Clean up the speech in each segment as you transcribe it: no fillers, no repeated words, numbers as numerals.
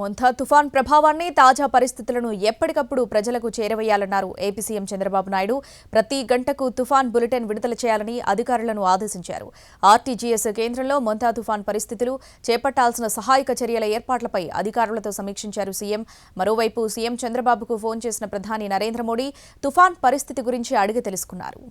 మొంతా తుఫాన్ ప్రభావాన్ని తాజా పరిస్థితులను ఎప్పటికప్పుడు ప్రజలకు చేరవేయాలన్నారు ఏపీ సీఎం చంద్రబాబు నాయుడు. ప్రతి గంటకు తుఫాన్ బులెటిన్ విడుదల చేయాలని అధికారులను ఆదేశించారు. ఆర్టీజీఎస్ కేంద్రంలో మొంతా తుఫాన్ పరిస్థితులు, చేపట్టాల్సిన సహాయక చర్యల ఏర్పాట్లపై అధికారులతో సమీక్షించారు సీఎం. మరోవైపు సీఎం చంద్రబాబుకు ఫోన్ చేసిన ప్రధాని నరేంద్ర మోడీ తుఫాన్ పరిస్థితి గురించి అడిగి తెలుసుకున్నారు.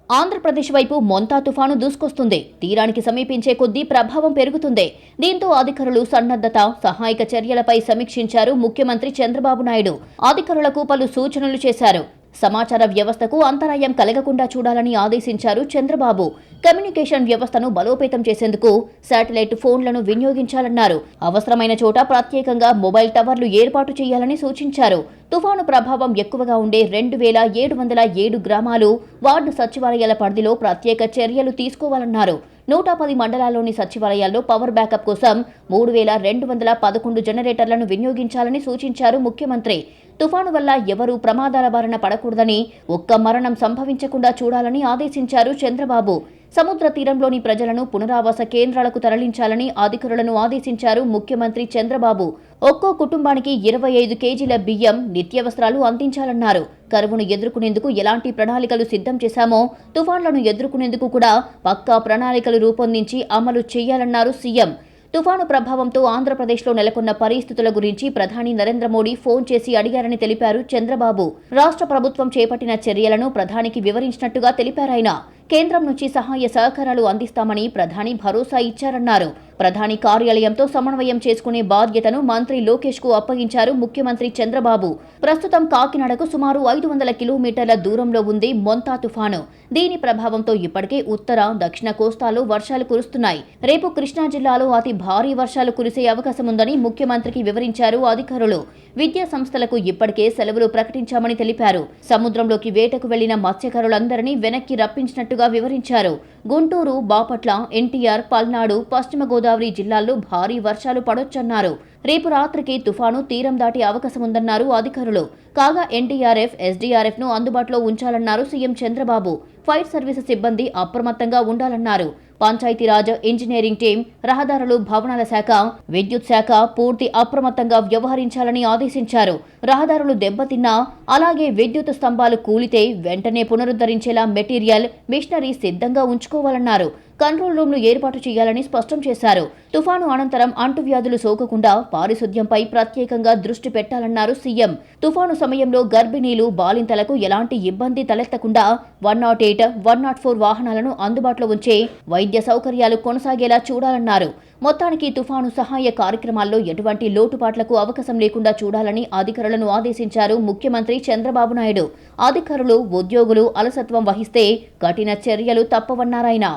ఆంధ్రప్రదేశ్ వైపు మొంతా తుఫాను దూసుకొస్తుంది. తీరానికి సమీపించే కొద్దీ ప్రభావం పెరుగుతుంది. దీంతో అధికారులు సన్నద్ధత, సహాయక చర్యలపై సమీక్షించారు ముఖ్యమంత్రి చంద్రబాబు నాయుడు. అధికారులకు పలు సూచనలు చేశారు. సమాచార వ్యవస్థకు అంతరాయం కలగకుండా చూడాలని ఆదేశించారు చంద్రబాబు. కమ్యూనికేషన్ వ్యవస్థను బలోపేతం చేసేందుకు శాటిలైట్ ఫోన్లను వినియోగించాలన్నారు. అవసరమైన చోట ప్రత్యేకంగా మొబైల్ టవర్లు ఏర్పాటు చేయాలని సూచించారు. తుఫాను ప్రభావం ఎక్కువగా ఉండే 2707 గ్రామాలు, వార్డు సచివాలయాల పరిధిలో ప్రత్యేక చర్యలు తీసుకోవాలన్నారు. 110 మండలాల్లోని సచివాలయాల్లో పవర్ బ్యాకప్ కోసం 3211 జనరేటర్లను వినియోగించాలని సూచించారు ముఖ్యమంత్రి. తుఫాను వల్ల ఎవరూ ప్రమాదాల బారిన పడకూడదని, ఒక్క మరణం సంభవించకుండా చూడాలని ఆదేశించారు చంద్రబాబు. సముద్ర తీరంలోని ప్రజలను పునరావాస కేంద్రాలకు తరలించాలని అధికారులను ఆదేశించారు ముఖ్యమంత్రి చంద్రబాబు. ఒక్కో కుటుంబానికి 25 కేజీల బియ్యం, నిత్యావసరాలు అందించాలన్నారు. కరువును ఎదుర్కొనేందుకు ఎలాంటి ప్రణాళికలు సిద్ధం చేశామో తుఫాన్లను ఎదుర్కొనేందుకు కూడా పక్కా ప్రణాళికలు రూపొందించి అమలు చేయాలన్నారు సీఎం. తుఫాను ప్రభావంతో ఆంధ్రప్రదేశ్లో నెలకొన్న పరిస్థితుల గురించి ప్రధాని నరేంద్ర మోడీ ఫోన్ చేసి అడిగారని తెలిపారు చంద్రబాబు. రాష్ట్ర ప్రభుత్వం చేపట్టిన చర్యలను ప్రధానికి వివరించినట్టుగా తెలిపారాయన. కేంద్రం నుంచి సహాయ సహకారాలు అందిస్తామని ప్రధాని భరోసా ఇచ్చారన్నారు. ప్రధాని కార్యాలయంతో సమన్వయం చేసుకునే బాధ్యతను మంత్రి లోకేష్ కు అప్పగించారు ముఖ్యమంత్రి చంద్రబాబు. ప్రస్తుతం కాకినాడకు సుమారు 500 కిలోమీటర్ల దూరంలో ఉంది మొంతా తుఫాను. దీని ప్రభావంతో ఇప్పటికే ఉత్తర, దక్షిణ కోస్తాలో వర్షాలు కురుస్తున్నాయి. రేపు కృష్ణా జిల్లాలో అతి భారీ వర్షాలు కురిసే అవకాశం ఉందని ముఖ్యమంత్రికి వివరించారు అధికారులు. విద్యా సంస్థలకు ఇప్పటికే సెలవులు ప్రకటించామని తెలిపారు. సముద్రంలోకి వేటకు వెళ్లిన మత్స్యకారులందరినీ వెనక్కి రప్పించినట్టుగా వివరించారు. గుంటూరు, బాపట్ల, ఎన్టీఆర్, పల్నాడు, పశ్చిమ గోదావరి జిల్లాల్లో భారీ వర్షాలు పడొచ్చన్నారు. రేపు రాత్రికి తుఫాను తీరం దాటే అవకాశం ఉందన్నారు అధికారులు. కాగా ఎన్డీఆర్ఎఫ్, ఎస్డీఆర్ఎఫ్ ను అందుబాటులో ఉంచాలన్నారు సీఎం చంద్రబాబు. ఫైర్ సర్వీసెస్ సిబ్బంది అప్రమత్తంగా ఉండాలన్నారు. పంచాయతీరాజ్, ఇంజనీరింగ్ టీం, రహదారులు, భవనాల శాఖ, విద్యుత్ శాఖ పూర్తి అప్రమత్తంగా వ్యవహరించాలని ఆదేశించారు. రహదారులు దెబ్బతిన్నా, అలాగే విద్యుత్ స్తంభాలు కూలితే వెంటనే పునరుద్ధరించేలా మెటీరియల్, మిషనరీ సిద్ధంగా ఉంచుకోవాలన్నారు. కంట్రోల్ రూమ్లు ఏర్పాటు చేయాలని స్పష్టం చేశారు. తుఫాను అనంతరం అంటువ్యాధులు సోకకుండా పారిశుద్ధ్యంపై ప్రత్యేకంగా దృష్టి పెట్టాలన్నారు సీఎం. తుఫాను సమయంలో గర్భిణీలు, బాలింతలకు ఎలాంటి ఇబ్బంది తలెత్తకుండా 108, 104 వాహనాలను అందుబాటులో ఉంచే వైద్య సౌకర్యాలు కొనసాగేలా చూడాలన్నారు. మొత్తానికి తుఫాను సహాయ కార్యక్రమాల్లో ఎటువంటి లోటుపాట్లకు అవకాశం లేకుండా చూడాలని అధికారులను ఆదేశించారు ముఖ్యమంత్రి చంద్రబాబు నాయుడు. అధికారులు, ఉద్యోగులు అలసత్వం వహిస్తే కఠిన చర్యలు తప్పవన్నారాయన.